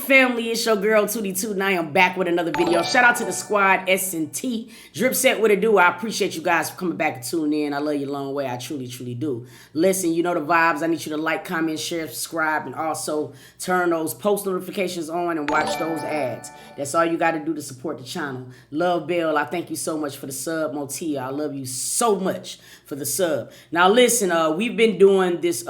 family? It's your girl Tootie and I am back with another video. Shout out to the squad, S&T. Drip Set, what it do? I appreciate you guys for coming back and tuning in. I love you a long way. I truly, truly do. Listen, you know the vibes. I need you to like, comment, share, subscribe, and also turn those post notifications on and watch those ads. That's all you got to do to support the channel. Love Bill, I thank you so much for the sub. Motia, I love you so much for the sub. Now listen, we've been doing this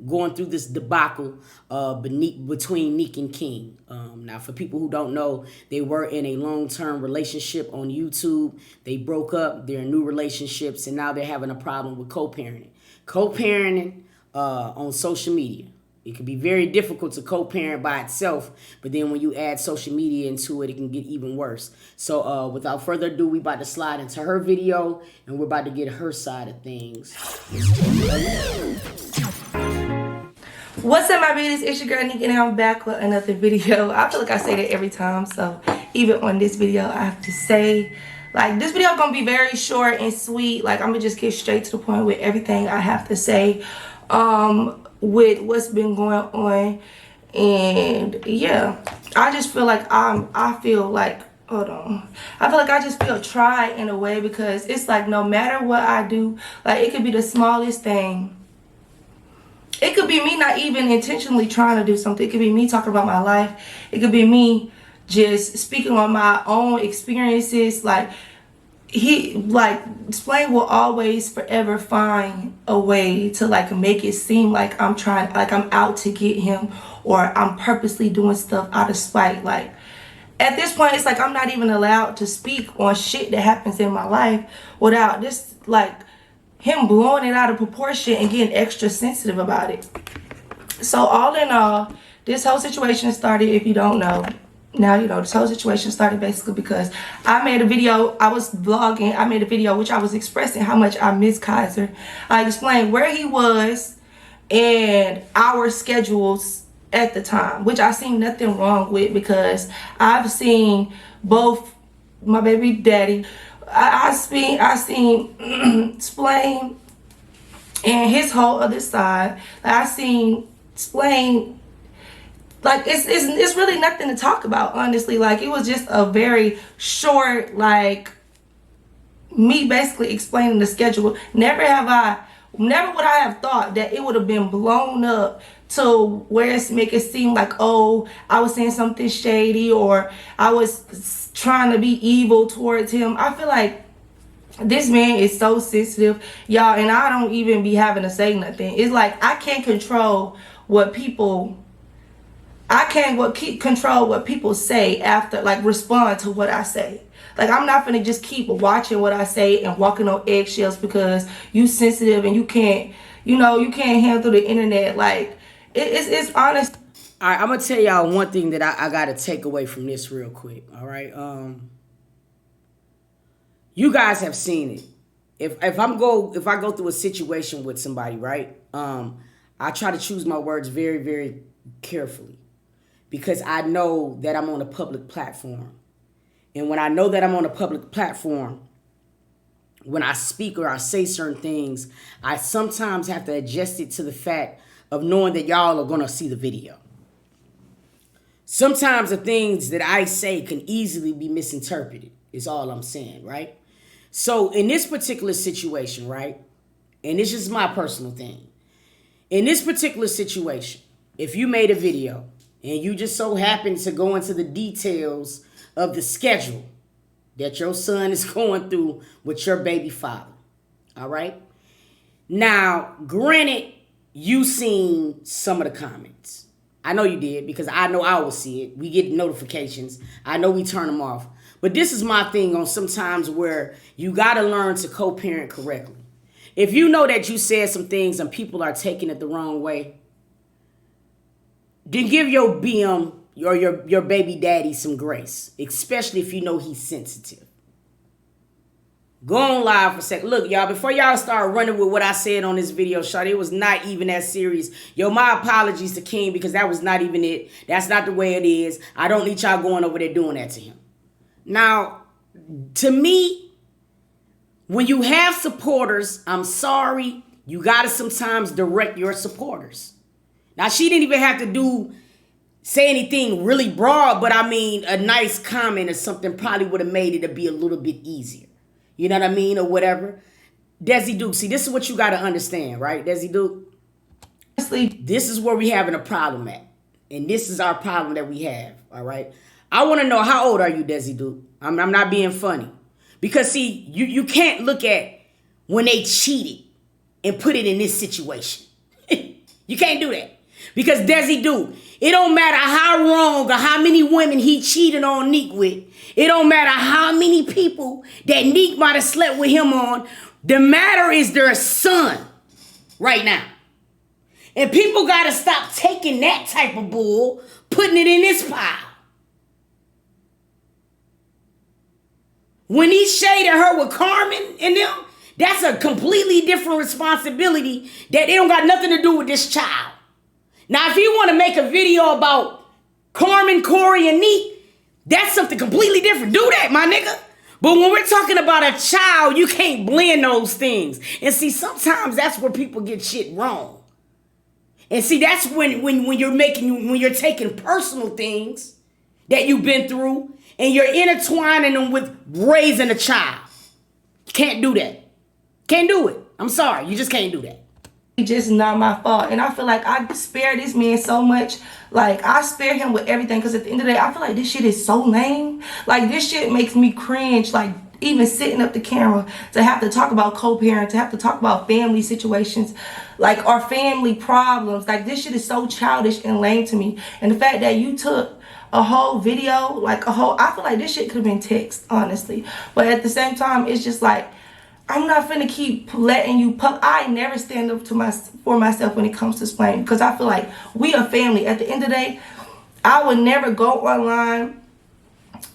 going through this debacle between Nick and King. Now, for people who don't know, they were in a long-term relationship on YouTube. They broke up. They're in new relationships, and now they're having a problem with co-parenting. Co-parenting on social media. It can be very difficult to co-parent by itself, but then when you add social media into it, it can get even worse. So without further ado, we about to slide into her video, and we're about to get her side of things. What's up, my beauties? It's your girl NIQUE, and I'm back with another video. I feel like I say that every time, so even on this video, I have to say, like, this video gonna be very short and sweet. Like, I'm gonna just get straight to the point with everything I have to say with what's been going on. And yeah, I just feel like I feel like I just feel tried in a way, because it's like no matter what I do, like, it could be the smallest thing. It could be me not even intentionally trying to do something. It could be me talking about my life. It could be me just speaking on my own experiences. Like, Splain will always forever find a way to, like, make it seem like I'm trying, like I'm out to get him, or I'm purposely doing stuff out of spite. Like, at this point, it's like I'm not even allowed to speak on shit that happens in my life without this, like, him blowing it out of proportion and getting extra sensitive about it. So all in all, this whole situation started, if you don't know, now you know, this whole situation started basically because I made a video. I was vlogging. I made a video which I was expressing how much I miss Kaiser. I explained where he was and our schedules at the time, which I seen nothing wrong with, because I've seen both my baby daddy, I seen Splain and his whole other side. Like, I seen Splain, like, it's really nothing to talk about, honestly. Like, it was just a very short, like, me basically explaining the schedule. Never would I have thought that it would have been blown up to where it's make it seem like, oh, I was saying something shady, or I was trying to be evil towards him. I feel like this man is so sensitive, y'all, and I don't even be having to say nothing. It's like I can't control what people control what people say after, like, respond to what I say. Like, I'm not gonna just keep watching what I say and walking on eggshells because you sensitive and you can't handle the internet. Like, it's honest. All right, I'm gonna tell y'all one thing that I gotta take away from this real quick. All right, you guys have seen it. If I go through a situation with somebody, right? I try to choose my words very, very carefully, because I know that I'm on a public platform, and when I know that I'm on a public platform, when I speak or I say certain things, I sometimes have to adjust it to the fact of knowing that y'all are gonna see the video. Sometimes the things that I say can easily be misinterpreted, is all I'm saying, right? So in this particular situation, right, and this is my personal thing, in this particular situation, if you made a video and you just so happen to go into the details of the schedule that your son is going through with your baby father, all right? Now, granted, you seen some of the comments. I know you did, because I know I will see it. We get notifications. I know we turn them off. But this is my thing on sometimes where you got to learn to co-parent correctly. If you know that you said some things and people are taking it the wrong way, then give your BM or your baby daddy some grace, especially if you know he's sensitive. Go on live for a second. Look, y'all, before y'all start running with what I said on this video, shot, it was not even that serious. Yo, my apologies to King, because that was not even it. That's not the way it is. I don't need y'all going over there doing that to him. Now, to me, when you have supporters, I'm sorry, you got to sometimes direct your supporters. Now, she didn't even have to do say anything really broad, but I mean, a nice comment or something probably would have made it to be a little bit easier. You know what I mean? Or whatever. Desi Duke, see, this is what you got to understand, right, Desi Duke? This is where we having a problem at. And this is our problem that we have, all right? I want to know, how old are you, Desi Duke? I'm not being funny. Because, see, you can't look at when they cheated and put it in this situation. You can't do that. Because Desi Duke, it don't matter how wrong or how many women he cheated on Neek with. It don't matter how many people that Neek might have slept with him on. The matter is their son right now. And people got to stop taking that type of bull, putting it in this pile. When he shaded her with Carmen and them, that's a completely different responsibility that it don't got nothing to do with this child. Now, if you want to make a video about Carmen, Corey, and Neek, that's something completely different. Do that, my nigga. But when we're talking about a child, you can't blend those things. And see, sometimes that's where people get shit wrong. And see, that's when you're taking personal things that you've been through and you're intertwining them with raising a child. Can't do that. Can't do it. I'm sorry. You just can't do that. It's just not my fault. And I feel like I spare this man so much. Like, I spare him with everything. Because at the end of the day, I feel like this shit is so lame. Like, this shit makes me cringe. Like, even sitting up the camera to have to talk about co-parent, to have to talk about family situations, like our family problems. Like, this shit is so childish and lame to me. And the fact that you took a whole video, like I feel like this shit could have been text, honestly. But at the same time, it's just like, I'm not finna keep letting you I never stand up for myself when it comes to explaining, because I feel like we are family. At the end of the day, I would never go online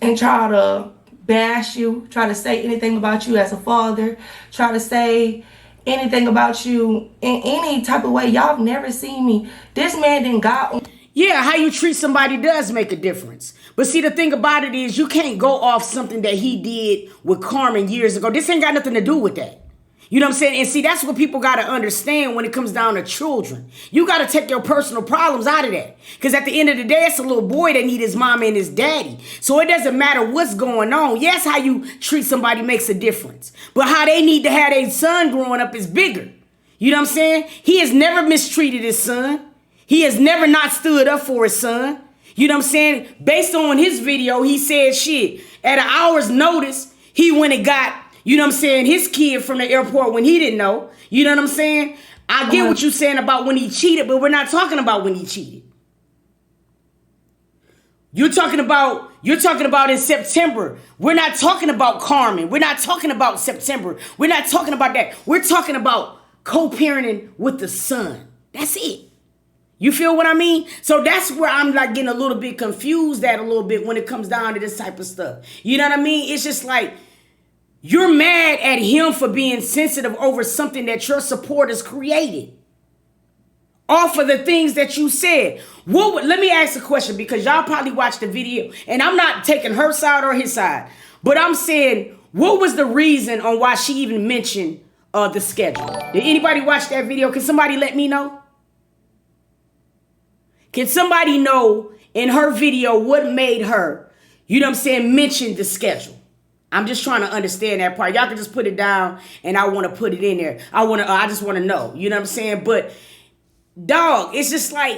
and try to bash you, try to say anything about you as a father, try to say anything about you in any type of way. Y'all have never seen me. This man didn't got. Yeah, how you treat somebody does make a difference. But see, the thing about it is you can't go off something that he did with Carmen years ago. This ain't got nothing to do with that. You know what I'm saying? And see, that's what people got to understand when it comes down to children. You got to take your personal problems out of that. Because at the end of the day, it's a little boy that need his mama and his daddy. So it doesn't matter what's going on. Yes, how you treat somebody makes a difference. But how they need to have their son growing up is bigger. You know what I'm saying? He has never mistreated his son. He has never not stood up for his son. You know what I'm saying? Based on his video, he said shit. At an hour's notice, he went and got, you know what I'm saying, his kid from the airport when he didn't know. You know what I'm saying? I get what you're saying about when he cheated, but we're not talking about when he cheated. You're talking about in September. We're not talking about Carmen. We're not talking about September. We're not talking about that. We're talking about co-parenting with the son. That's it. You feel what I mean? So that's where I'm like getting a little bit confused at a little bit when it comes down to this type of stuff. You know what I mean? It's just like you're mad at him for being sensitive over something that your supporters created. Off of the things that you said. Let me ask a question, because y'all probably watched the video and I'm not taking her side or his side, but I'm saying, what was the reason on why she even mentioned the schedule? Did anybody watch that video? Can somebody let me know? Can somebody know in her video what made her, you know what I'm saying, mention the schedule? I'm just trying to understand that part. Y'all can just put it down and I want to put it in there. I just want to know, you know what I'm saying? But dog, it's just like,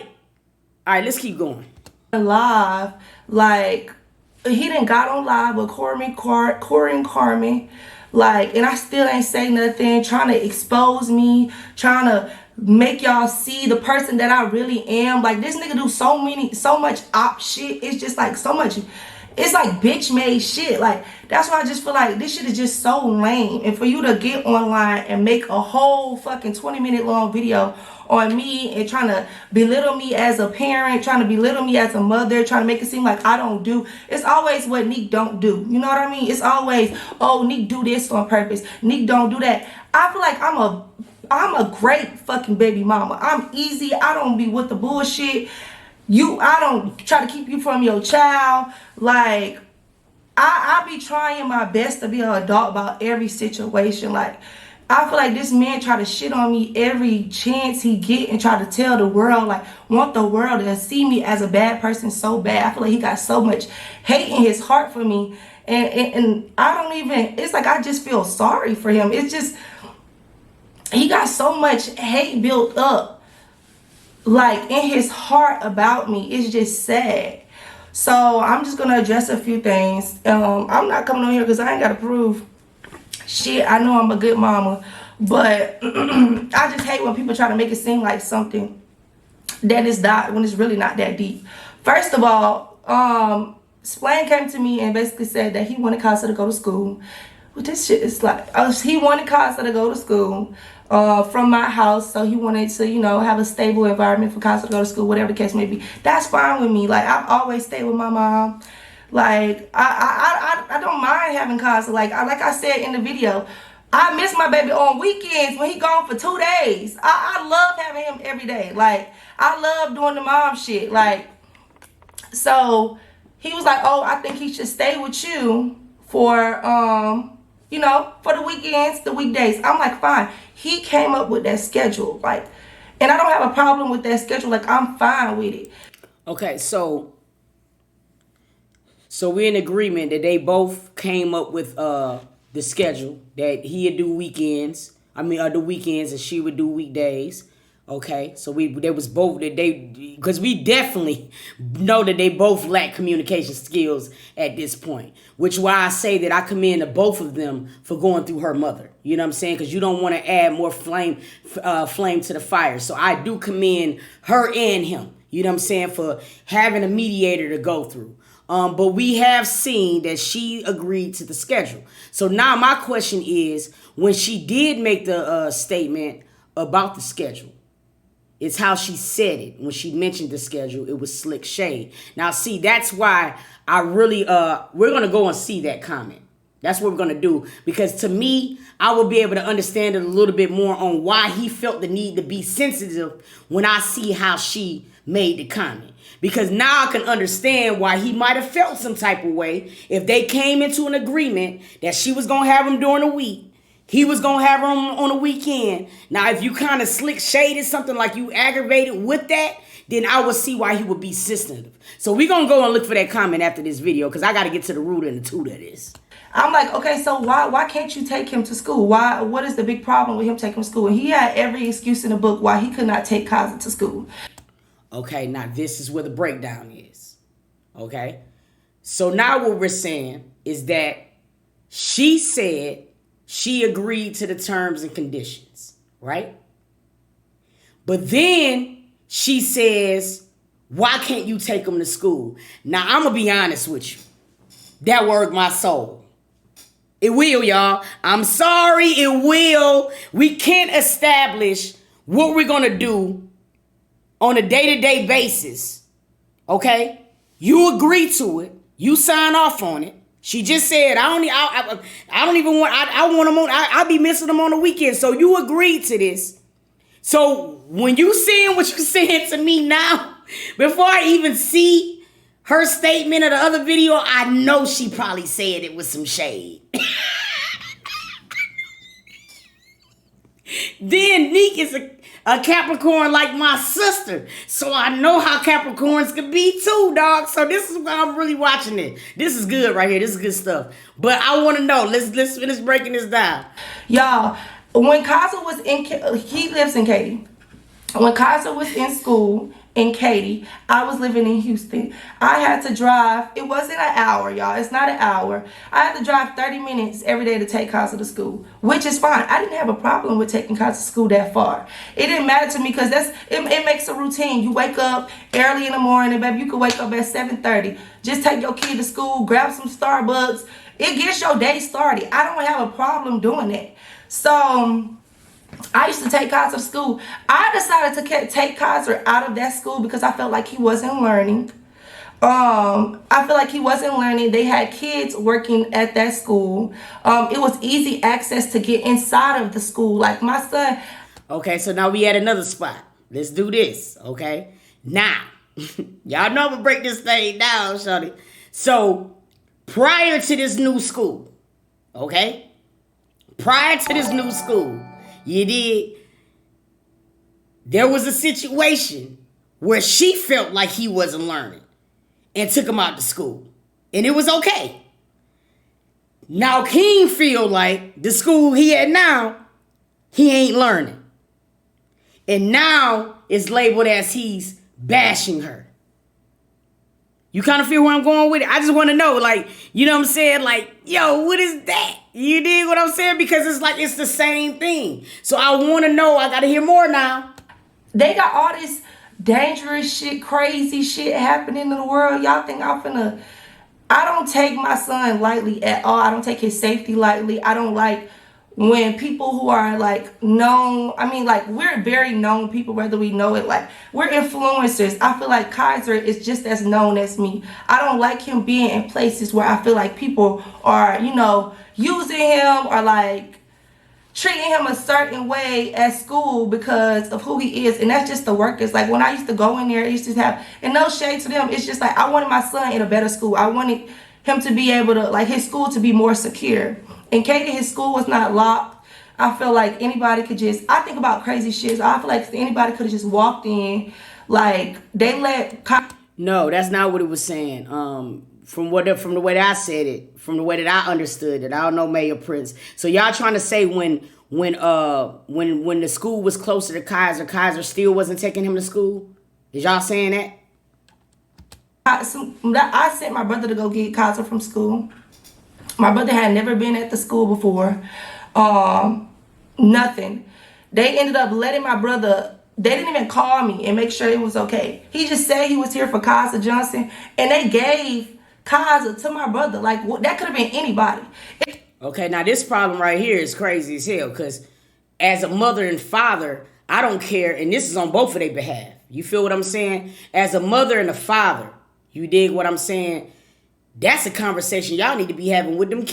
all right, let's keep going. Live, like, he done got on live with Corey and Carmen, like, and I still ain't say nothing, trying to expose me, trying to make y'all see the person that I really am. Like, this nigga do so much op shit. It's just like so much, it's like bitch made shit. Like, that's why I just feel like this shit is just so lame. And for you to get online and make a whole fucking 20-minute long video on me and trying to belittle me as a parent, trying to belittle me as a mother, trying to make it seem like I don't do. It's always what Neek don't do. You know what I mean? It's always, oh, Neek do this on purpose. Neek don't do that. I feel like I'm a great fucking baby mama. I'm easy. I don't be with the bullshit. I don't try to keep you from your child. Like, I be trying my best to be an adult about every situation. Like, I feel like this man try to shit on me every chance he get and try to tell the world, like, want the world to see me as a bad person so bad. I feel like he got so much hate in his heart for me. And I don't even, it's like I just feel sorry for him. It's just, he got so much hate built up, like, in his heart about me. It's just sad. So I'm just going to address a few things. I'm not coming on here because I ain't got to prove shit. I know I'm a good mama, but I just hate when people try to make it seem like something that is not, when it's really not that deep. First of all, Splain came to me and basically said that he wanted Casa to go to school. Well, this shit is like, he wanted Casa to go to school from my house, so he wanted to, you know, have a stable environment for Casa to go to school, whatever the case may be. That's fine with me. Like, I've always stayed with my mom. Like, I don't mind having Casa. Like I said in the video, I miss my baby on weekends when he gone for 2 days. I love having him every day. Like, I love doing the mom shit. Like, so he was like, oh, I think he should stay with you for, you know, for the weekends, the weekdays. I'm like, fine. He came up with that schedule. Like, and I don't have a problem with that schedule. Like, I'm fine with it. Okay, so we're in agreement that they both came up with the schedule that he'd do weekends. The weekends, and she would do weekdays. Okay, so there was both that because we definitely know that they both lack communication skills at this point, which why I say that I commend to both of them for going through her mother. You know what I'm saying? Because you don't want to add more flame to the fire. So I do commend her and him. You know what I'm saying, for having a mediator to go through. But we have seen that she agreed to the schedule. So now my question is, when she did make the statement about the schedule, it's how she said it. When she mentioned the schedule, it was slick shade. Now, see, that's why I really, we're going to go and see that comment. That's what we're going to do. Because to me, I will be able to understand it a little bit more on why he felt the need to be sensitive when I see how she made the comment. Because now I can understand why he might have felt some type of way if they came into an agreement that she was going to have him during the week. He was going to have him on the weekend. Now, if you kind of slick shaded something like you aggravated with that, then I would see why he would be sensitive. So we're going to go and look for that comment after this video because I got to get to the root and the toot of this. I'm like, okay, so why can't you take him to school? What is the big problem with him taking him to school? And he had every excuse in the book why he could not take Casa to school. Okay, now this is where the breakdown is. Okay? So now what we're saying is that she said she agreed to the terms and conditions, right? But then she says, why can't you take him to school? Now, I'm going to be honest with you. That worked my soul. It will, y'all. I'm sorry, it will. We can't establish what we're going to do on a day-to-day basis, okay? You agree to it. You sign off on it. She just said, I don't even want, I want them on, I'll be missing them on the weekend. So you agreed to this. So when you saying what you saying to me now, before I even see her statement of the other video, I know she probably said it with some shade. Then Neek is a Capricorn like my sister. So I know how Capricorns can be too, dog. So this is why I'm really watching it. This is good right here. This is good stuff. But I want to know. Let's finish breaking this down. Y'all, when Casa was he lives in Katy. When Casa was in school in Katy, I was living in Houston. I had to drive. It wasn't an hour, y'all. It's not an hour. I had to drive 30 minutes every day to take Casa to school, which is fine. I didn't have a problem with taking Casa to school that far. It didn't matter to me because it makes a routine. You wake up early in the morning, baby. You can wake up at 7:30. Just take your kid to school, grab some Starbucks. It gets your day started. I don't have a problem doing that. So I used to take Casa to school. I decided to take Casa out of that school because I felt like he wasn't learning. I feel like he wasn't learning. They had kids working at that school. It was easy access to get inside of the school. Like my son. Okay, so now we at another spot. Let's do this, okay? Now, y'all know I'm gonna break this thing down, shorty. So, prior to this new school, okay? prior to this new school, you did, there was a situation where she felt like he wasn't learning and took him out to school. And it was okay. Now King feel like the school he at now, he ain't learning. And now it's labeled as he's bashing her. You kind of feel where I'm going with it? I just want to know, like, you know what I'm saying? Like, yo, what is that? You dig what I'm saying? Because it's like, it's the same thing. So I want to know, I got to hear more now. They got all this dangerous shit, crazy shit happening in the world. Y'all think I'm finna... I don't take my son lightly at all. I don't take his safety lightly. I don't like when people who are like known, I mean, like, we're very known people, whether we know it, like, we're influencers. I feel like Kaiser is just as known as me. I don't like him being in places where I feel like people are, you know, using him or like treating him a certain way at school because of who he is. And that's just the workers. Like, when I used to go in there, it used to have, and no shade to them, it's just like, I wanted my son in a better school. I wanted him to be able to, like, his school to be more secure. In Katie, his school was not locked. I feel like anybody could just, I think about crazy shit. So I feel like anybody could have just walked in. Like, they let... No, that's not what it was saying. From the way that I said it, from the way that I understood it, I don't know, Mayor Prince. So y'all trying to say when the school was closer to Kaiser still wasn't taking him to school? Is y'all saying that? I sent my brother to go get Kaiser from school. My brother had never been at the school before. Nothing. They ended up letting my brother... They didn't even call me and make sure it was okay. He just said he was here for Kaiser Johnson, and they gave Kaiser to my brother. Like, that could have been anybody. Okay, now this problem right here is crazy as hell, because as a mother and father, I don't care, and this is on both of their behalf. You feel what I'm saying? As a mother and a father, you dig what I'm saying? That's a conversation y'all need to be having with them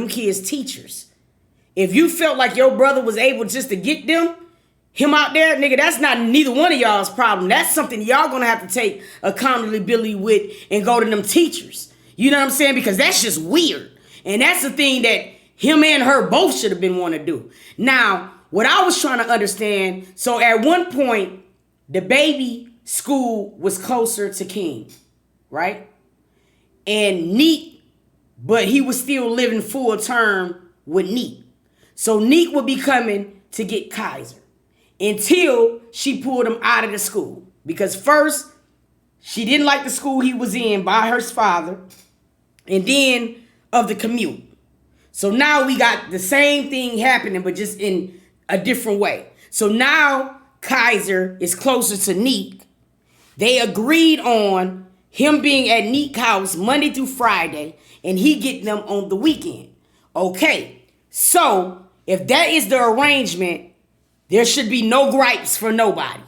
kids' teachers. If you felt like your brother was able just to get him out there, nigga, that's not neither one of y'all's problem. That's something y'all gonna have to take accountability with and go to them teachers. You know what I'm saying? Because that's just weird. And that's the thing that him and her both should have been wanting to do. Now, what I was trying to understand, so at one point, the baby school was closer to King, right? And NIQUE, but he was still living full term with NIQUE. So NIQUE would be coming to get Kaiser until she pulled him out of the school. Because first, she didn't like the school he was in by her father, and then of the commute. So now we got the same thing happening, but just in a different way. So now Kaiser is closer to NIQUE. They agreed on him being at NIQUE house Monday through Friday, and he getting them on the weekend. Okay, so if that is the arrangement, there should be no gripes for nobody,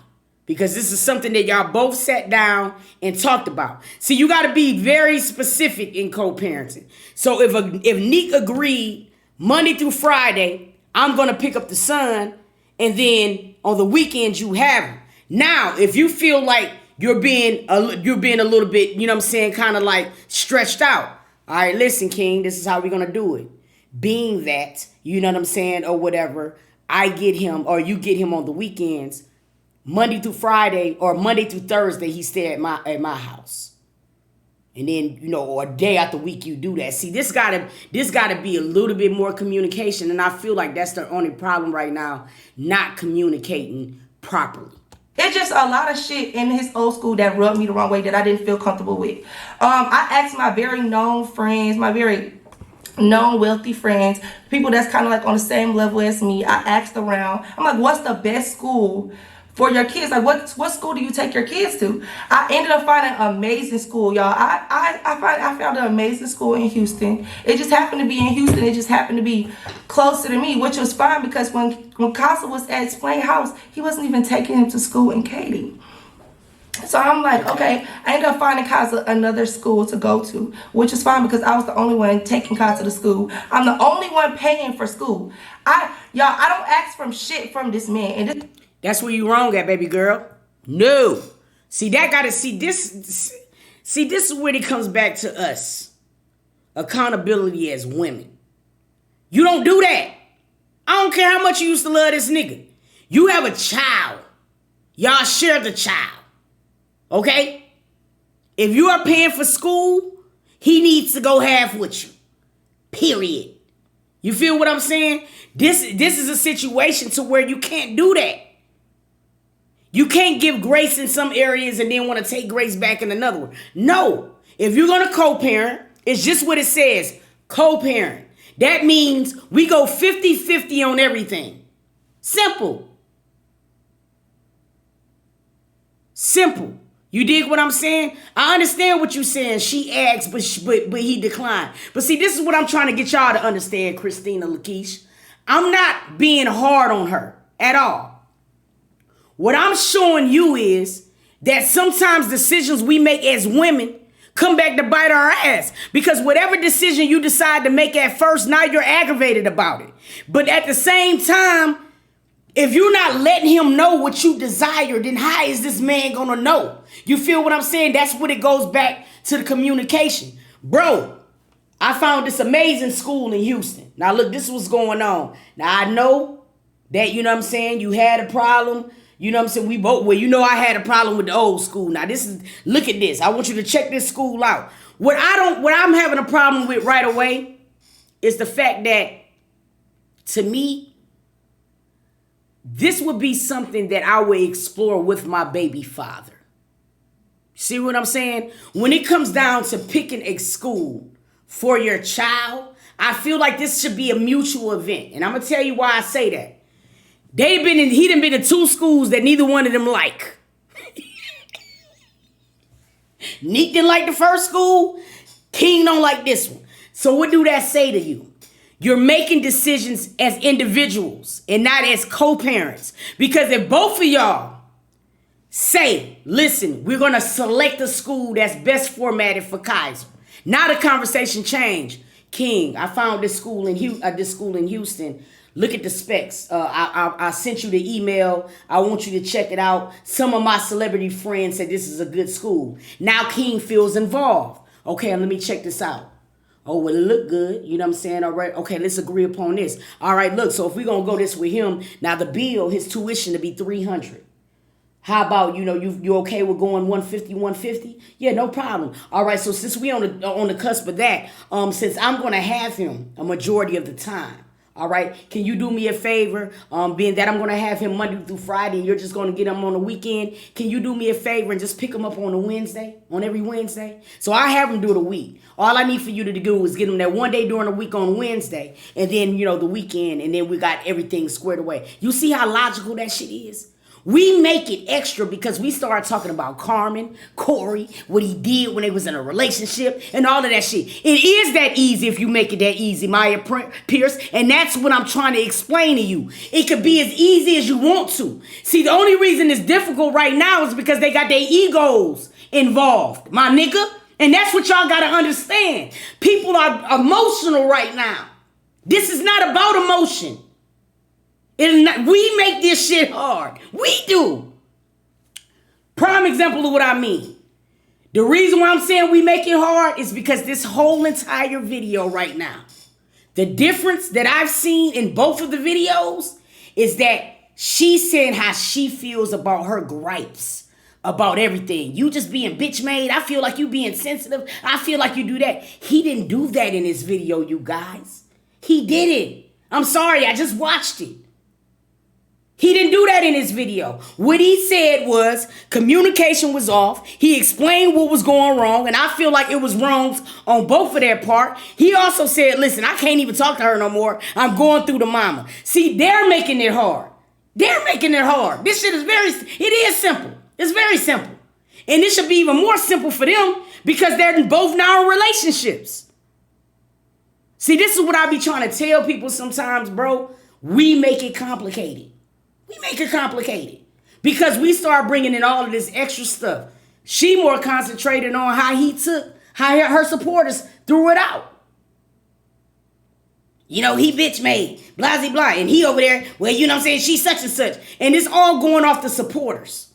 because this is something that y'all both sat down and talked about. See, you got to be very specific in co-parenting. So if NIQUE agreed Monday through Friday, I'm going to pick up the son, and then on the weekends you have him. Now, if you feel like you're being a little bit, you know what I'm saying, kind of like stretched out. All right, listen, King, this is how we're going to do it. Being that, you know what I'm saying, or whatever, I get him or you get him on the weekends, Monday through Friday or Monday through Thursday, he stay at my house. And then, you know, or a day out the week you do that. See, this gotta be a little bit more communication. And I feel like that's the only problem right now, not communicating properly. It's just a lot of shit in his old school that rubbed me the wrong way that I didn't feel comfortable with. I asked my very known friends, my very known wealthy friends, people that's kind of like on the same level as me. I asked around. I'm like, what's the best school for your kids? Like, what school do you take your kids to? I ended up finding an amazing school, y'all. I found an amazing school in Houston. It just happened to be in Houston. It just happened to be closer to me, which was fine because when Casa was at Splain House, he wasn't even taking him to school in Katy. So I'm like, okay, I ended up finding Casa another school to go to, which is fine because I was the only one taking Casa to school. I'm the only one paying for school. I don't ask from shit from this man. And that's where you wrong at, baby girl. No. See, this is where it comes back to us. Accountability as women. You don't do that. I don't care how much you used to love this nigga. You have a child. Y'all share the child. Okay? If you are paying for school, he needs to go half with you. Period. You feel what I'm saying? This is a situation to where you can't do that. You can't give grace in some areas and then want to take grace back in another one. No. If you're going to co-parent, it's just what it says. Co-parent. That means we go 50-50 on everything. Simple. Simple. You dig what I'm saying? I understand what you're saying. She asked, but he declined. But see, this is what I'm trying to get y'all to understand, Christina Lakeisha. I'm not being hard on her at all. What I'm showing you is that sometimes decisions we make as women come back to bite our ass. Because whatever decision you decide to make at first, now you're aggravated about it. But at the same time, if you're not letting him know what you desire, then how is this man gonna know? You feel what I'm saying? That's what it goes back to the communication. Bro, I found this amazing school in Houston. Now look, this is what's going on. Now I know that, you know what I'm saying, you had a problem. You know what I'm saying? We both, well, you know I had a problem with the old school. Now this is, look at this. I want you to check this school out. What I'm having a problem with right away is the fact that, to me, this would be something that I would explore with my baby father. See what I'm saying? When it comes down to picking a school for your child, I feel like this should be a mutual event. And I'm going to tell you why I say that. He done been in 2 schools that neither one of them like. Neek didn't like the first school. King don't like this one. So what do that say to you? You're making decisions as individuals and not as co-parents. Because if both of y'all say, listen, we're going to select a school that's best formatted for Kaiser. Now the conversation changed. King, I found this school in Houston. Look at the specs. I sent you the email. I want you to check it out. Some of my celebrity friends said this is a good school. Now King feels involved. Okay, let me check this out. Oh, well, it look good. You know what I'm saying? All right. Okay, let's agree upon this. All right, look, so if we're going to go this with him, now the bill, his tuition to be $300. How about, you okay with going 150? Yeah, no problem. All right, so since we on the cusp of that, since I'm going to have him a majority of the time, all right, can you do me a favor? Being that I'm going to have him Monday through Friday and you're just going to get him on the weekend, can you do me a favor and just pick him up on every Wednesday? So I have him do the week. All I need for you to do is get him that one day during the week on Wednesday and then, the weekend, and then we got everything squared away. You see how logical that shit is? We make it extra because we start talking about Carmen, Corey, what he did when they was in a relationship, and all of that shit. It is that easy if you make it that easy, Maya Pierce, and that's what I'm trying to explain to you. It could be as easy as you want to. See, the only reason it's difficult right now is because they got their egos involved, my nigga, and that's what y'all got to understand. People are emotional right now. This is not about emotion. We make this shit hard. We do. Prime example of what I mean. The reason why I'm saying we make it hard is because this whole entire video right now, the difference that I've seen in both of the videos is that she's saying how she feels about her gripes about everything. You just being bitch made. I feel like you being sensitive. I feel like you do that. He didn't do that in his video, you guys. He didn't. I'm sorry. I just watched it. He didn't do that in his video. What he said was communication was off. He explained what was going wrong, and I feel like it was wrongs on both of their part. He also said, listen, I can't even talk to her no more. I'm going through the mama. See, they're making it hard. They're making it hard. This shit is it is simple. It's very simple. And it should be even more simple for them because they're both now in relationships. See, this is what I be trying to tell people sometimes, bro. We make it complicated. We make it complicated because we start bringing in all of this extra stuff. She more concentrated on how her supporters threw it out. He bitch made, blah, blah, blah. And he over there, well, you know what I'm saying? She's such and such. And it's all going off the supporters.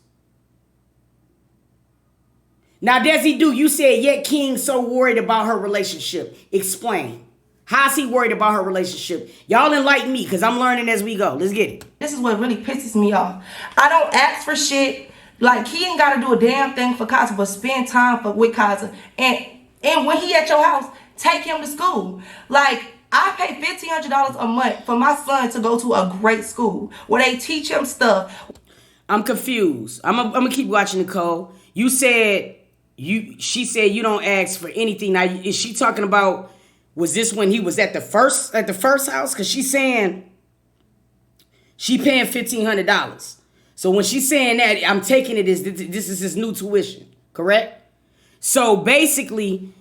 Now, Desi you said, yet King so worried about her relationship. Explain. How's he worried about her relationship? Y'all enlighten me, because I'm learning as we go. Let's get it. This is what really pisses me off. I don't ask for shit. Like, he ain't got to do a damn thing for Casa, but spend time with Casa. And when he at your house, take him to school. Like, I pay $1,500 a month for my son to go to a great school where they teach him stuff. I'm confused. I'm gonna keep watching, Nicole. You said she said you don't ask for anything. Now, is she talking about, was this when he was at the first house? Because she's saying she paying $1,500. So when she's saying that, I'm taking it as this is his new tuition, correct? So basically,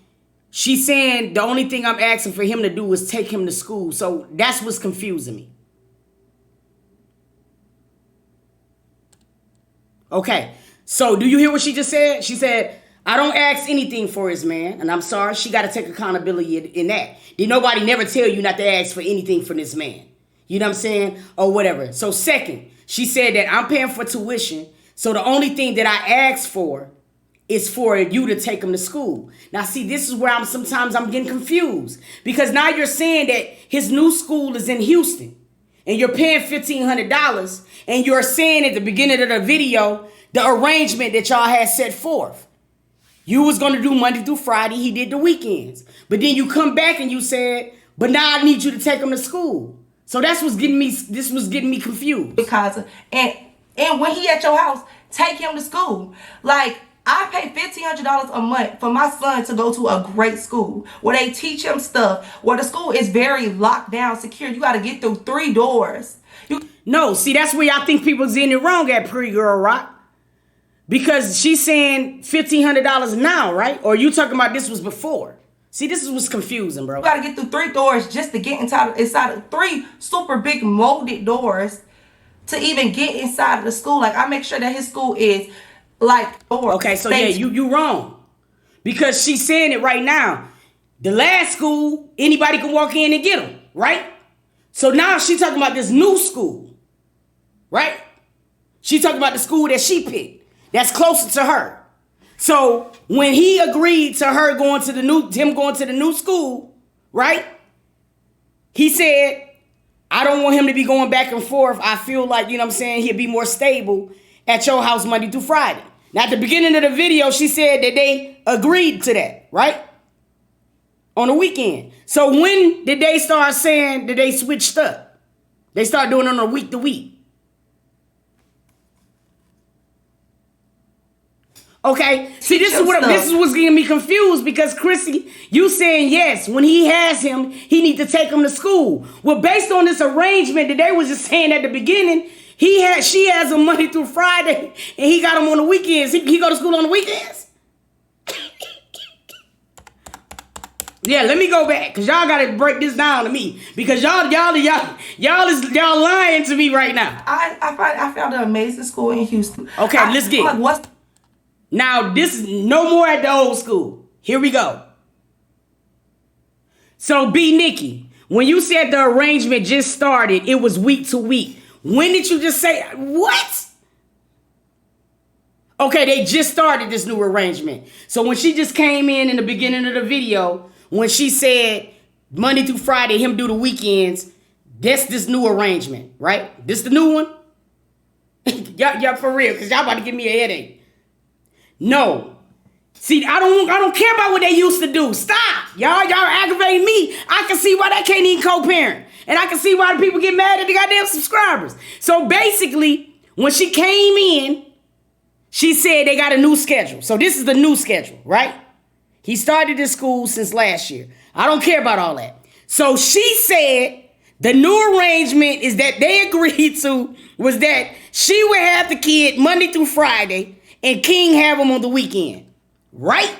she's saying the only thing I'm asking for him to do is take him to school. So that's what's confusing me. Okay, so do you hear what she just said? She said, I don't ask anything for his man, and I'm sorry, she got to take accountability in that. Did nobody never tell you not to ask for anything for this man? You know what I'm saying? Or whatever. So second, she said that I'm paying for tuition, so the only thing that I ask for is for you to take him to school. Now, see, this is where sometimes I'm getting confused, because now you're saying that his new school is in Houston, and you're paying $1,500, and you're saying at the beginning of the video, the arrangement that y'all had set forth. You was going to do Monday through Friday. He did the weekends. But then you come back and you said, but now I need you to take him to school. So this was getting me confused. Because, and when he at your house, take him to school. Like, I pay $1,500 a month for my son to go to a great school where they teach him stuff, where the school is very locked down, secure. You got to get through 3 doors. No, see, that's where y'all think people's in it wrong at Pretty Girl Rock. Because she's saying $1,500 now, right? Or you talking about this was before? See, this is what's confusing, bro. You got to get through 3 doors just to get inside of 3 super big molded doors to even get inside of the school. Like, I make sure that his school is like doors. Okay, so yeah, you wrong. Because she's saying it right now. The last school, anybody can walk in and get them, right? So now she's talking about this new school, right? She's talking about the school that she picked. That's closer to her. So when he agreed to him going to the new school, right? He said, I don't want him to be going back and forth. I feel like, you know what I'm saying, he'll be more stable at your house Monday through Friday. Now, at the beginning of the video, she said that they agreed to that, right? On the weekend. So when did they start saying that they switched up? They start doing it on a week to week. Okay, see, this is what's getting me confused, because Chrissy, you saying yes, when he has him, he need to take him to school. Well, based on this arrangement that they was just saying at the beginning, she has him Monday through Friday, and he got him on the weekends. He go to school on the weekends. Yeah, let me go back, because y'all got to break this down to me, because y'all lying to me right now. I found an amazing school in Houston. Okay, let's get it. What's Now, this is no more at the old school. Here we go. So, B. Nikki, when you said the arrangement just started, it was week to week. When did you just say, what? Okay, they just started this new arrangement. So, when she just came in the beginning of the video, when she said Monday through Friday, him do the weekends, that's this new arrangement, right? This the new one? y'all for real, because y'all about to give me a headache. No. See, I don't care about what they used to do. Stop. Y'all aggravating me. I can see why they can't even co-parent. And I can see why the people get mad at the goddamn subscribers. So basically, when she came in, she said they got a new schedule. So this is the new schedule, right? He started this school since last year. I don't care about all that. So she said the new arrangement is that they agreed to was that she would have the kid Monday through Friday, and King have them on the weekend, right?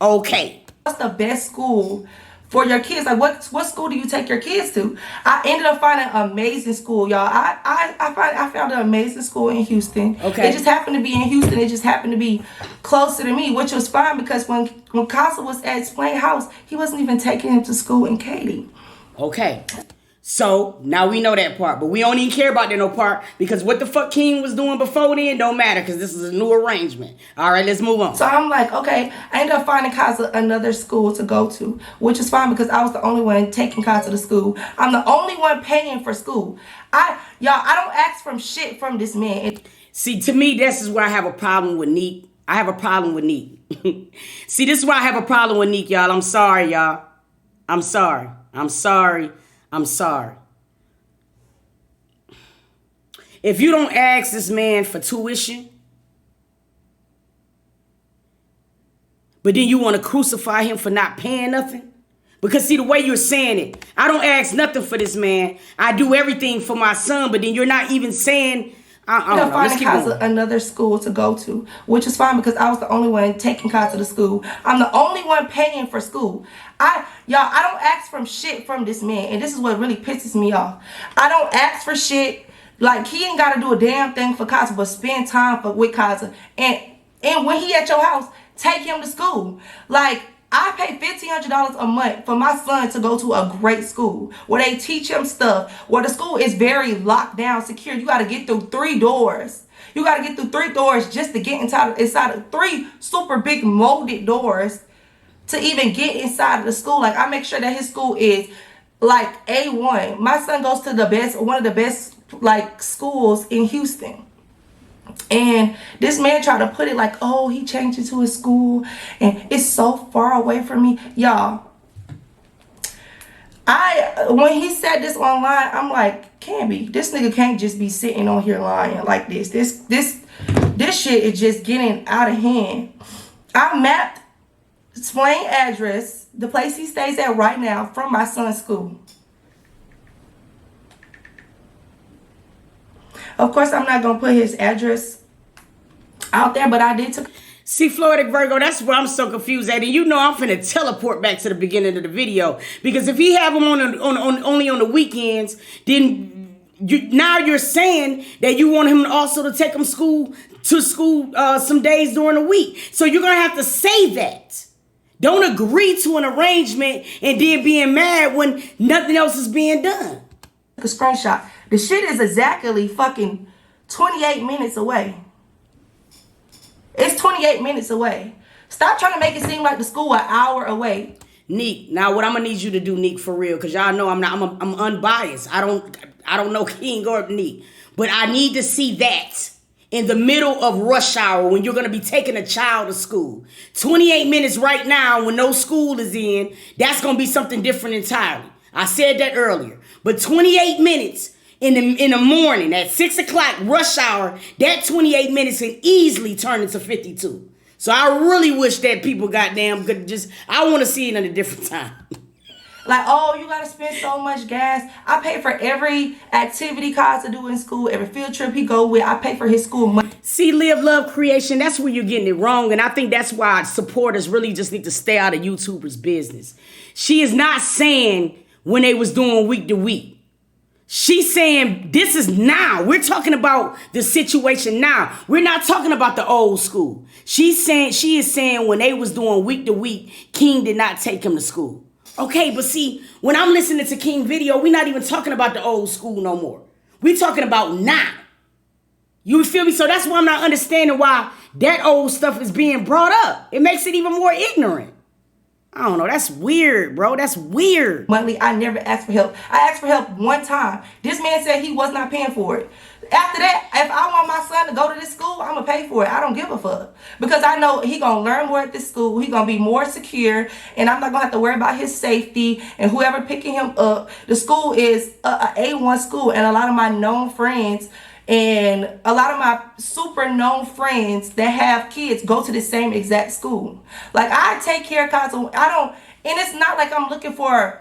Okay. What's the best school for your kids? Like, what school do you take your kids to? I ended up finding an amazing school, y'all. I found an amazing school in Houston. Okay. It just happened to be in Houston. It just happened to be closer to me, which was fine, because when Casa was at Splain House, he wasn't even taking him to school in Katy. Okay. So now we know that part, but we don't even care about that no part because what the fuck King was doing before then don't matter because this is a new arrangement. All right, let's move on. So I'm like, okay, I ended up finding Kaza another school to go to, which is fine because I was the only one taking Kaza to school. I'm the only one paying for school. I don't ask for shit from this man. See, to me, this is where I have a problem with NIQUE. I have a problem with NIQUE. See, this is why I have a problem with NIQUE, y'all. I'm sorry, y'all. I'm sorry. I'm sorry. I'm sorry. If you don't ask this man for tuition, but then you want to crucify him for not paying nothing? Because see, the way you're saying it, I don't ask nothing for this man. I do everything for my son, but then you're not even saying... I don't know. Let's keep going. Another school to go to, which is fine because I was the only one taking Kaza to school. I'm the only one paying for school. I don't ask for shit from this man, and this is what really pisses me off. I don't ask for shit. Like, he ain't got to do a damn thing for Kaza, but spend time with Kaza. And when he at your house, take him to school. Like, I pay $1,500 a month for my son to go to a great school where they teach him stuff, where the school is very locked down, secure. You got to get through 3 doors. You got to get through 3 doors just to get inside of 3 super big molded doors to even get inside of the school. Like, I make sure that his school is like A1. My son goes to one of the best like schools in Houston. And this man tried to put it like, oh, he changed into his school and it's so far away from me. Y'all, when he said this online, I'm like, can't be. This nigga can't just be sitting on here lying like this. This shit is just getting out of hand. I mapped Swain address, the place he stays at right now, from my son's school. Of course, I'm not going to put his address out there, but I did. See, Florida Virgo, that's where I'm so confused at. And you know I'm finna teleport back to the beginning of the video. Because if he have them only on the weekends, then now you're saying that you want him also to take him to school some days during the week. So you're going to have to say that. Don't agree to an arrangement and then being mad when nothing else is being done. A screenshot. The shit is exactly fucking 28 minutes away. It's 28 minutes away. Stop trying to make it seem like the school an hour away. NIQUE, now what I'm gonna need you to do, NIQUE, for real, because y'all know I'm unbiased. I don't know King or NIQUE, but I need to see that in the middle of rush hour when you're gonna be taking a child to school. 28 minutes right now when no school is in, that's gonna be something different entirely. I said that earlier, but 28 minutes in the morning at 6 o'clock rush hour, that 28 minutes can easily turn into 52. So I really wish that people goddamn could I want to see it at a different time. Like, oh, you got to spend so much gas. I pay for every activity Kaza do in school, every field trip he go with. I pay for his school money. See, Live, Love, Creation, that's where you're getting it wrong. And I think that's why supporters really just need to stay out of YouTubers' business. She is not saying when they was doing week to week. She's saying this is now. We're talking about the situation now. We're not talking about the old school. She is saying when they was doing week to week, King did not take him to school. Okay, but see, when I'm listening to King video, we're not even talking about the old school no more. We're talking about now. You feel me? So that's why I'm not understanding why that old stuff is being brought up. It makes it even more ignorant. I don't know. That's weird, bro. That's weird. Monthly, I never asked for help. I asked for help one time. This man said he was not paying for it. After that, if I want my son to go to this school, I'm going to pay for it. I don't give a fuck. Because I know he going to learn more at this school. He going to be more secure. And I'm not going to have to worry about his safety and whoever picking him up. The school is a A1 school. And a lot of my known friends and a lot of my super known friends that have kids go to the same exact school. Like, I take care of Kaza. And it's not like I'm looking for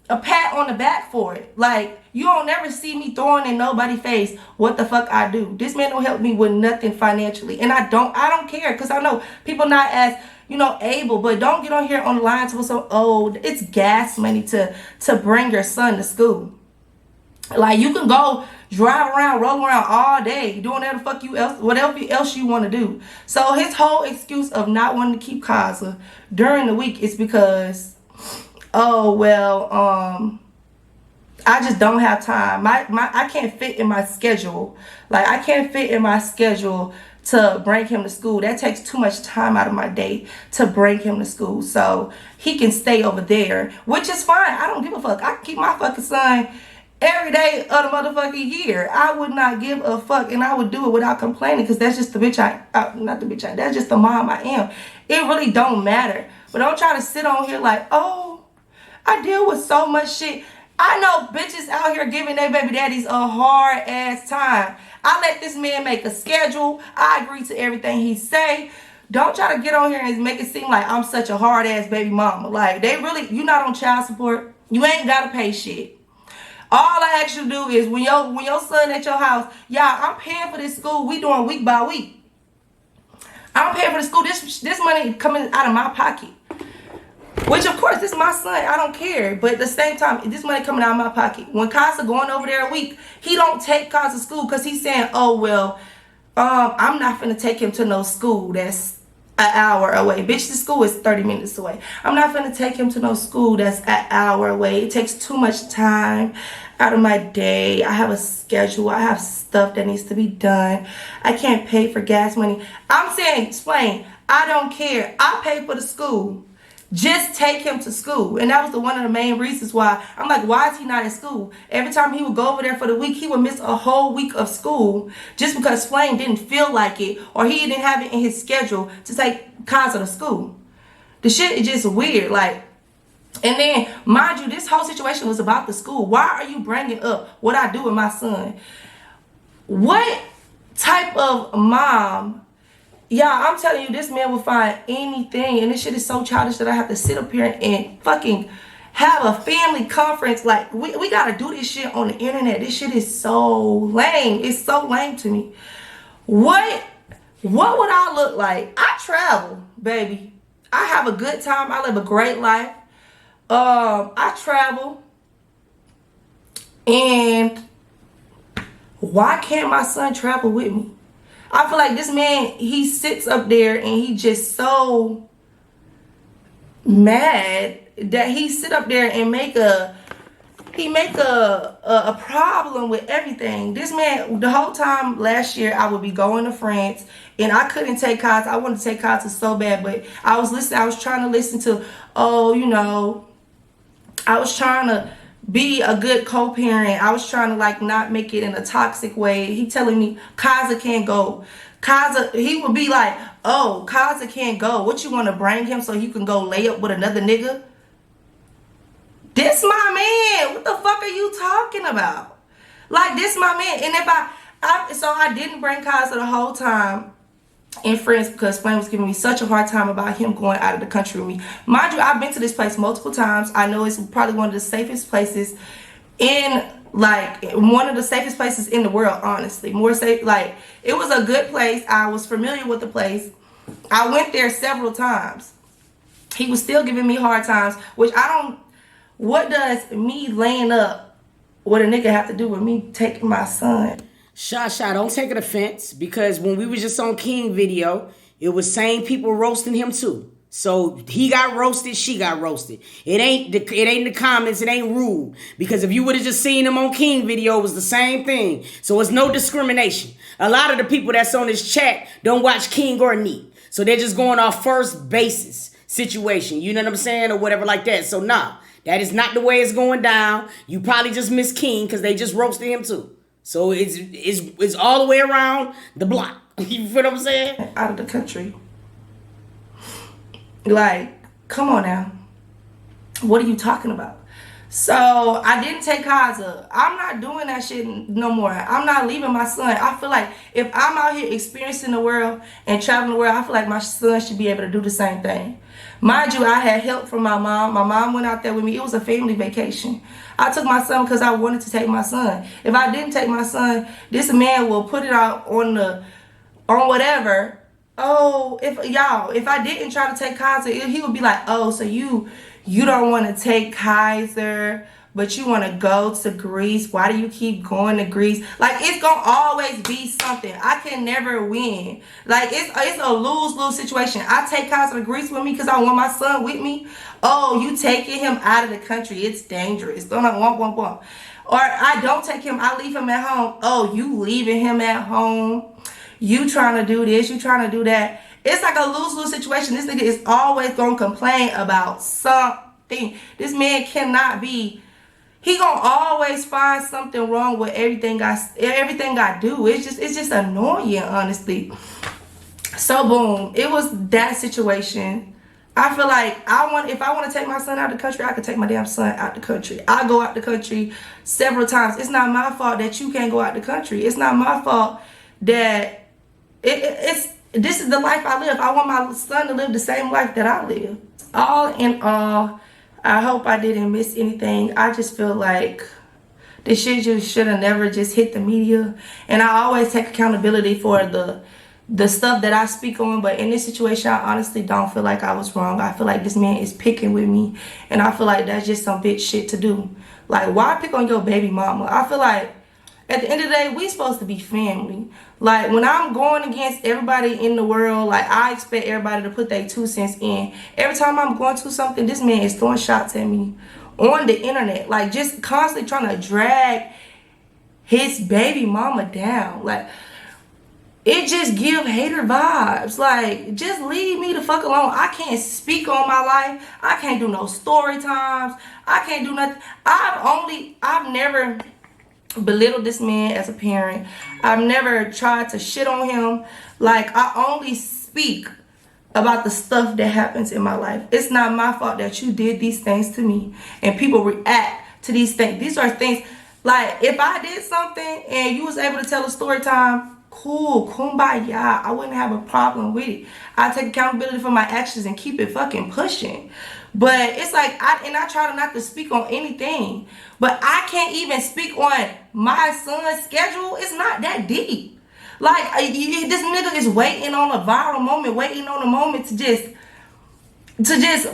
a pat on the back for it. Like, you don't never see me throwing in nobody's face what the fuck I do. This man don't help me with nothing financially. And I don't care, because I know people not as, able, but don't get on here on the line to so old. It's gas money to bring your son to school. Like, you can go drive around, roll around all day, doing whatever else you want to do. So his whole excuse of not wanting to keep Kaza during the week is because, oh, well, I just don't have time. I can't fit in my schedule. Like, I can't fit in my schedule to bring him to school. That takes too much time out of my day to bring him to school. So he can stay over there, which is fine. I don't give a fuck. I can keep my fucking son every day of the motherfucking year. I would not give a fuck, and I would do it without complaining, because that's just the bitch not the bitch that's just the mom I am. It really don't matter. But don't try to sit on here like, oh, I deal with so much shit. I know bitches out here giving their baby daddies a hard ass time. I let this man make a schedule. I agree to everything he say. Don't try to get on here and make it seem like I'm such a hard ass baby mama. Like, they really, you not on child support. You ain't gotta pay shit. All I ask you to do is when your son at your house, y'all, I'm paying for this school. We doing week by week. I'm paying for the school. This money coming out of my pocket. Which, of course, this is my son. I don't care. But at the same time, this money coming out of my pocket. When Casa going over there a week, he don't take Casa to school because he's saying, oh, well, I'm not finna take him to no school that's an hour away. Bitch, the school is 30 minutes away. I'm not finna take him to no school that's an hour away. It takes too much time out of my day. I have a schedule. I have stuff that needs to be done. I can't pay for gas money. I'm saying, explain. I don't care. I pay for the school. Just take him to school. And that was one of the main reasons why I'm like, why is he not at school? Every time he would go over there for the week, he would miss a whole week of school just because Flame didn't feel like it, or he didn't have it in his schedule to take Casa to school. The shit is just weird. Like, and then, mind you, this whole situation was about the school. Why are you bringing up what I do with my son? What type of mom? Yeah, I'm telling you, this man will find anything. And this shit is so childish that I have to sit up here and fucking have a family conference. Like, we gotta do this shit on the internet. This shit is so lame. It's so lame to me. What would I look like? I travel, baby. I have a good time. I live a great life. I travel. And why can't my son travel with me? I feel like this man, he sits up there and he just so mad that he sit up there and make a problem with everything. This man, the whole time last year, I would be going to France and I couldn't take Casa. I wanted to take Casa so bad, but I was trying to listen to, I was trying to be a good co-parent. I was trying to like not make it in a toxic way. He telling me Casa can't go. He would be like, oh, Casa can't go. What, you want to bring him so you can go lay up with another nigga? This my man. What the fuck are you talking about? Like, this my man. And if I didn't bring Casa the whole time in France because Flame was giving me such a hard time about him going out of the country with me. Mind you, I've been to this place multiple times. I know it's probably one of the safest places one of the safest places in the world, honestly. More safe, like, it was a good place. I was familiar with the place. I went there several times. He was still giving me hard times, which what does me laying up with a nigga have to do with me taking my son? Sha, don't take an offense, because when we was just on King video, it was same people roasting him too. So he got roasted, she got roasted. It ain't the comments, it ain't rude. Because if you would have just seen him on King video, it was the same thing. So it's no discrimination. A lot of the people that's on this chat don't watch King or NIQUE. So they're just going off first basis situation. You know what I'm saying? Or whatever like that. So nah, that is not the way it's going down. You probably just missed King because they just roasted him too. So it's all the way around the block. You feel what I'm saying? Out of the country. Like, come on now. What are you talking about? So I didn't take Casa. I'm not doing that shit no more. I'm not leaving my son. I feel like if I'm out here experiencing the world and traveling the world, I feel like my son should be able to do the same thing. Mind you, I had help from my mom. My mom went out there with me. It was a family vacation. I took my son because I wanted to take my son. If I didn't take my son, this man will put it out on whatever. Oh, if I didn't try to take Kaiser, he would be like, oh, so you don't want to take Kaiser but you want to go to Greece. Why do you keep going to Greece? Like, it's gonna always be something. I can never win. Like, it's a lose-lose situation. I take Kyle to Greece with me because I want my son with me. Oh, you taking him out of the country. It's dangerous. Don't want. Or I don't take him. I leave him at home. Oh, you leaving him at home. You trying to do this. You trying to do that. It's like a lose-lose situation. This nigga is always going to complain about something. This man cannot be. He going to always find something wrong with everything I do. It's just annoying, honestly. So, boom. It was that situation. I feel like if I want to take my son out the country, I can take my damn son out the country. I go out the country several times. It's not my fault that you can't go out the country. It's not my fault that this is the life I live. I want my son to live the same life that I live. All in all, I hope I didn't miss anything. I just feel like this shit just should have never just hit the media. And I always take accountability for the stuff that I speak on, but in this situation, I honestly don't feel like I was wrong. I feel like this man is picking with me, and I feel like that's just some bitch shit to do. Like, why pick on your baby mama? I feel like at the end of the day, we supposed to be family. Like, when I'm going against everybody in the world, like, I expect everybody to put their 2 cents in. Every time I'm going through something, this man is throwing shots at me on the internet, like, just constantly trying to drag his baby mama down. Like, it just give hater vibes. Like, just leave me the fuck alone. I can't speak on my life. I can't do no story times. I can't do nothing. I've never belittled this man as a parent. I've never tried to shit on him. Like, I only speak about the stuff that happens in my life. It's not my fault that you did these things to me and people react to these things. These are things, like, if I did something and you was able to tell a story time, cool, kumbaya, I wouldn't have a problem with it. I take accountability for my actions and keep it fucking pushing. But it's like, I try not to speak on anything, but I can't even speak on my son's schedule. It's not that deep. Like, this nigga is waiting on a viral moment, waiting on a moment to just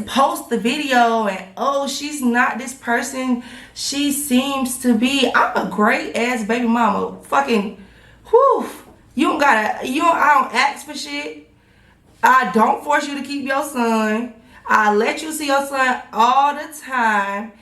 post the video, and oh, she's not this person she seems to be. I'm a great ass baby mama. Fucking, whew. I don't ask for shit. I don't force you to keep your son. I let you see your son all the time.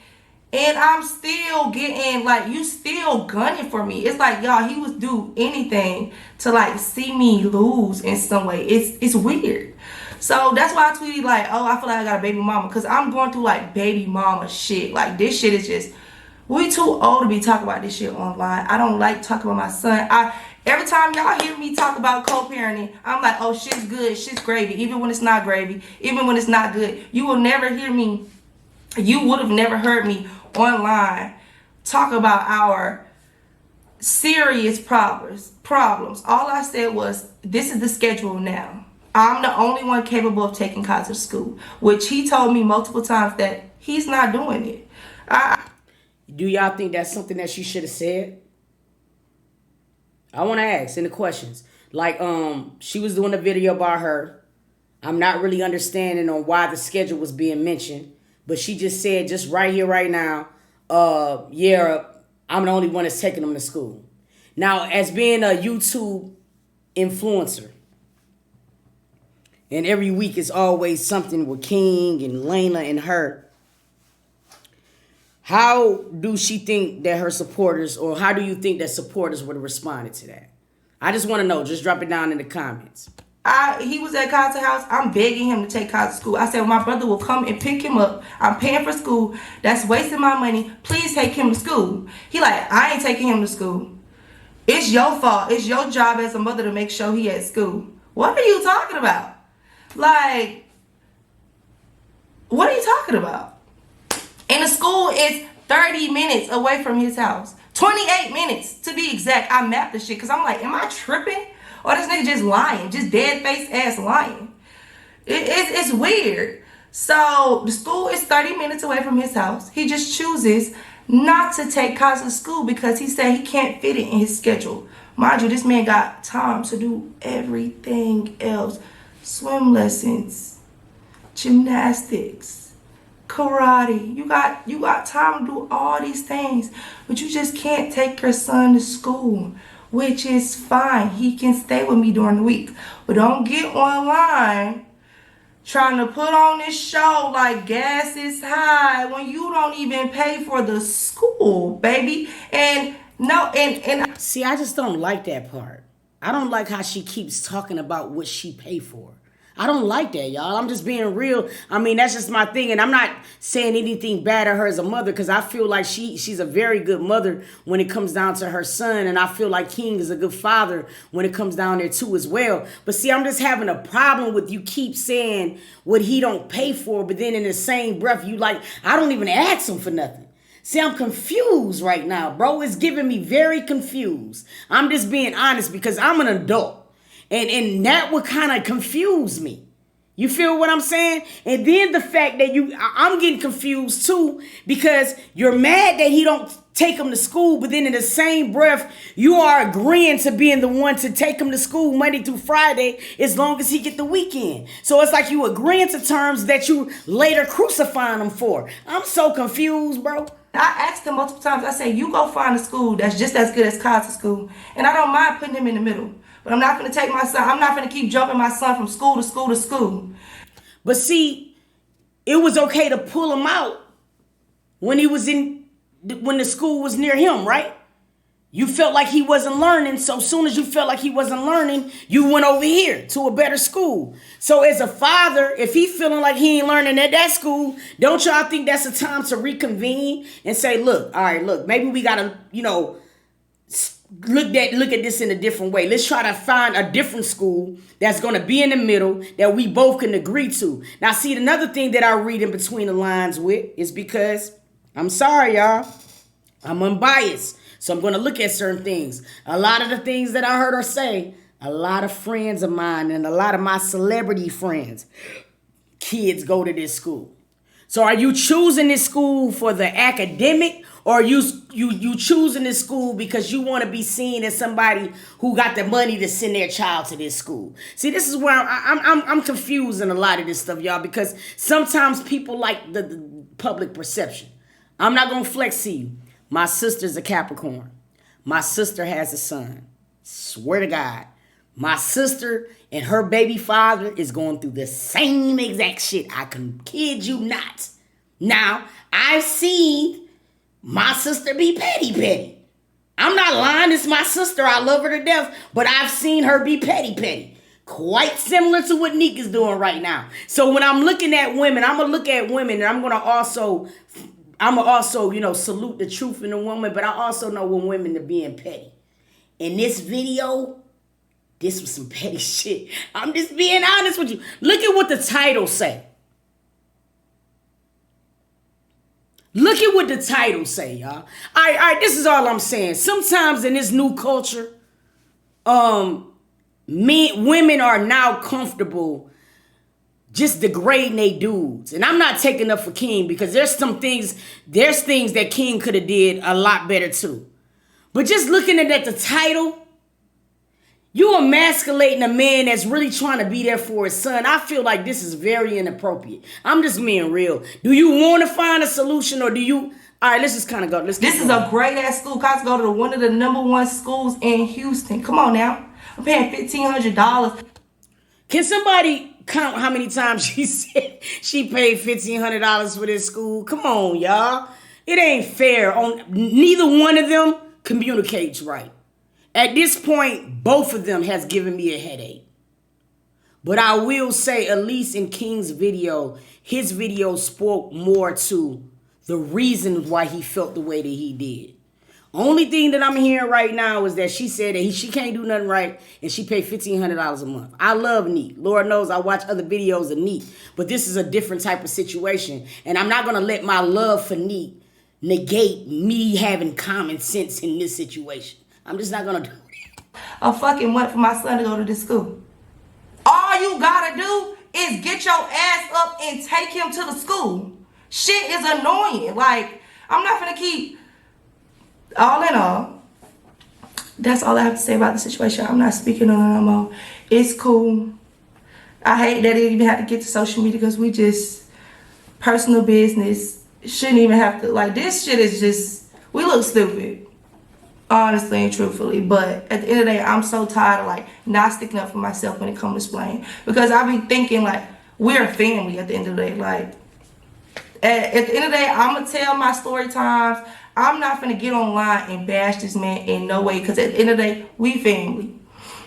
And I'm still getting, like, you still gunning for me. It's like, y'all, he would do anything to, like, see me lose in some way. It's weird. So that's why I tweeted, like, oh, I feel like I got a baby mama. Because I'm going through, like, baby mama shit. Like, this shit is just, we too old to be talking about this shit online. I don't like talking about my son. Every time y'all hear me talk about co-parenting, I'm like, oh, shit's good, shit's gravy. Even when it's not gravy, even when it's not good. You will never hear me, you would have never heard me online talk about our serious problems. All I said was, this is the schedule now. I'm the only one capable of taking Kyle to school, which he told me multiple times that he's not doing it. Do y'all think that's something that she should have said? I want to ask in the questions. Like, she was doing a video about her. I'm not really understanding on why the schedule was being mentioned, but she just said, just right here, right now, yeah, I'm the only one that's taking them to school. Now, as being a YouTube influencer, and every week it's always something with King and Layla and her, how do she think that her supporters, or how do you think that supporters would have responded to that? I just want to know. Just drop it down in the comments. He was at Kyle's house. I'm begging him to take Kyle to school. I said, well, my brother will come and pick him up. I'm paying for school. That's wasting my money. Please take him to school. He like, I ain't taking him to school. It's your fault. It's your job as a mother to make sure he at school. What are you talking about? Like, what are you talking about? And the school is 30 minutes away from his house. 28 minutes to be exact. I mapped the shit because I'm like, am I tripping? Or this nigga just lying, just dead face ass lying. It's weird. So the school is 30 minutes away from his house. He just chooses not to take Kyle to school because he said he can't fit it in his schedule. Mind you, this man got time to do everything else. Swim lessons, gymnastics, karate. You got time to do all these things, but you just can't take your son to school, which is fine. He can stay with me during the week, but don't get online trying to put on this show like gas is high when you don't even pay for the school, baby. And no, and See, I just don't like that part. I don't like how she keeps talking about what she paid for. I don't like that, y'all. I'm just being real. I mean, that's just my thing. And I'm not saying anything bad of her as a mother, because I feel like she's a very good mother when it comes down to her son. And I feel like King is a good father when it comes down there too as well. But see, I'm just having a problem with you keep saying what he don't pay for, but then in the same breath, you like, I don't even ask him for nothing. See, I'm confused right now, bro. It's giving me very confused. I'm just being honest because I'm an adult. And that would kind of confuse me. You feel what I'm saying? And then the fact that I'm getting confused too, because you're mad that he don't take him to school, but then in the same breath, you are agreeing to being the one to take him to school Monday through Friday as long as he get the weekend. So it's like you agreeing to terms that you later crucifying him for. I'm so confused, bro. I asked him multiple times. I said, you go find a school that's just as good as Kaz's school. And I don't mind putting him in the middle. But I'm not going to take my son. I'm not going to keep jumping my son from school to school to school. But see, it was okay to pull him out when the school was near him, right? You felt like he wasn't learning. So as soon as you felt like he wasn't learning, you went over here to a better school. So as a father, if he feeling like he ain't learning at that school, don't y'all think that's a time to reconvene and say, look, all right, look, maybe we got to, look at this in a different way. Let's try to find a different school that's going to be in the middle that we both can agree to. Now, see, another thing that I read in between the lines with is because, I'm sorry, y'all, I'm unbiased. So I'm going to look at certain things. A lot of the things that I heard her say, a lot of friends of mine and a lot of my celebrity friends, kids go to this school. So are you choosing this school for the academic, or are you choosing this school because you want to be seen as somebody who got the money to send their child to this school? See, this is where I'm confused in a lot of this stuff, y'all, because sometimes people like the public perception. I'm not going to flex to you. My sister's a Capricorn. My sister has a son. Swear to God. My sister and her baby father is going through the same exact shit. I can kid you not. Now, I've seen my sister be petty. I'm not lying. It's my sister. I love her to death. But I've seen her be petty. Quite similar to what Nick is doing right now. So when I'm looking at women, I'm going to look at women, and I'm going to also, salute the truth in a woman. But I also know when women are being petty. In this video, this was some petty shit. I'm just being honest with you. Look at what the title say. Look at what the title say, y'all. All right, this is all I'm saying. Sometimes in this new culture, women are now comfortable just degrading they dudes. And I'm not taking up for King, because there's things that King could have did a lot better too. But just looking at the title, you emasculating a man that's really trying to be there for his son. I feel like this is very inappropriate. I'm just being real. Do you want to find a solution, or do you... All right, let's just kind of go. This is a great-ass school. Cause go to one of the #1 schools in Houston. Come on now. I'm paying $1,500. Can somebody count how many times she said she paid $1,500 for this school? Come on, y'all. It ain't fair. Neither one of them communicates right. At this point, both of them has given me a headache. But I will say, at least in King's video, his video spoke more to the reason why he felt the way that he did. Only thing that I'm hearing right now is that she said that she can't do nothing right, and she paid $1,500 a month. I love Neat. Lord knows I watch other videos of Neat. But this is a different type of situation. And I'm not going to let my love for Neat negate me having common sense in this situation. I'm just not going to do it. A fucking month for my son to go to this school. All you gotta do is get your ass up and take him to the school. Shit is annoying. Like, I'm not gonna keep... All in all, that's all I have to say about the situation. I'm not speaking on it no more. It's cool. I hate that it even had to get to social media, because personal business. Shouldn't even have to, like, this shit is just, we look stupid. Honestly and truthfully. But at the end of the day, I'm so tired of, like, not sticking up for myself when it comes to playing. Because I be thinking, like, we're a family at the end of the day. Like, at the end of the day, I'm going to tell my story times. I'm not going to get online and bash this man in no way. Because at the end of the day, we family.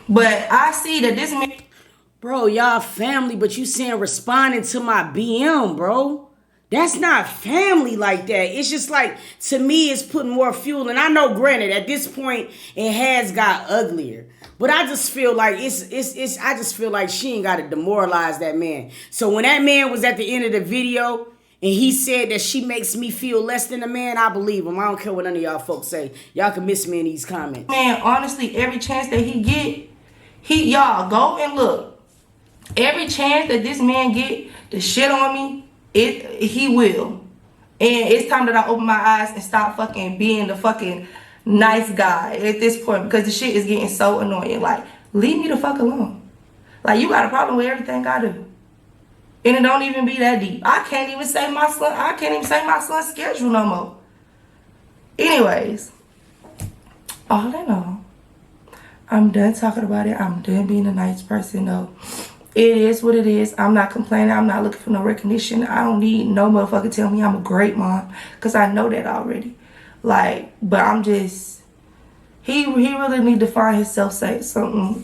But I see that this man... Bro, y'all family, but you saying responding to my BM, bro. That's not family like that. It's just like, to me, it's putting more fuel. And I know, granted, at this point, it has got uglier. But I just feel like I just feel like she ain't got to demoralize that man. So when that man was at the end of the video and he said that she makes me feel less than a man, I believe him. I don't care what none of y'all folks say. Y'all can miss me in these comments. Man, honestly, every chance that he get, y'all go and look. Every chance that this man get to shit on me, he will. And it's time that I open my eyes and stop fucking being the fucking nice guy at this point, because the shit is getting so annoying. Like, leave me the fuck alone. Like, you got a problem with everything I do. And it don't even be that deep. I can't even say my son's schedule no more. Anyways, all in all, I'm done talking about it. I'm done being a nice person though. It is what it is. I'm not complaining. I'm not looking for no recognition. I don't need no motherfucker tell me I'm a great mom, because I know that already. Like, but I'm just, he really need to find himself something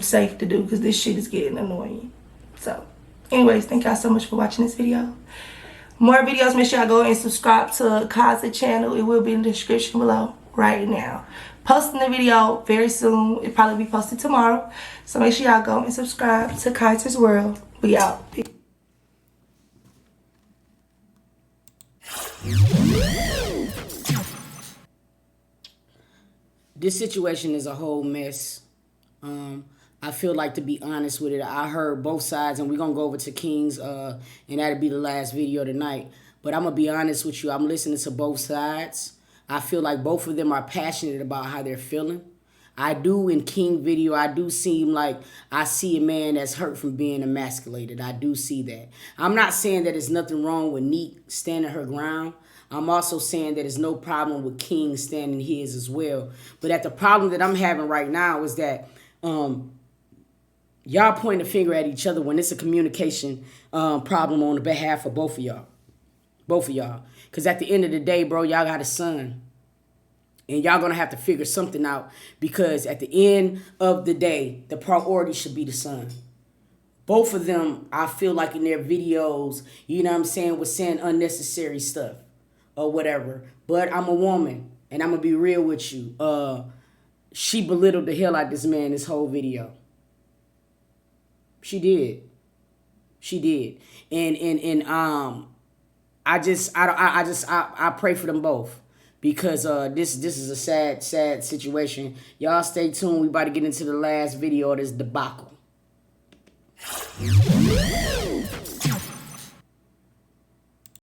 safe to do, because this shit is getting annoying. So, anyways, thank y'all so much for watching this video. More videos, make sure y'all go and subscribe to Kaza channel. It will be in the description below right now. Posting the video very soon. It'll probably be posted tomorrow. So make sure y'all go and subscribe to Kaza's World. We out. This situation is a whole mess. I feel like, to be honest with it, I heard both sides, and we're going to go over to King's, and that'll be the last video tonight. But I'm going to be honest with you. I'm listening to both sides. I feel like both of them are passionate about how they're feeling. I do, in King video, I do seem like I see a man that's hurt from being emasculated. I do see that. I'm not saying that there's nothing wrong with NIQUE standing her ground. I'm also saying that there's no problem with King standing his as well. But the problem that I'm having right now is that y'all point a finger at each other when it's a communication problem on the behalf of both of y'all. Both of y'all. Because at the end of the day, bro, y'all got a son. And y'all going to have to figure something out. Because at the end of the day, the priority should be the son. Both of them, I feel like in their videos, you know what I'm saying, was saying unnecessary stuff. Or whatever. But I'm a woman. And I'm going to be real with you. She belittled the hell out of this man this whole video. She did. She did. And I pray for them both, because this is a sad situation. Y'all stay tuned. We about to get into the last video of this debacle.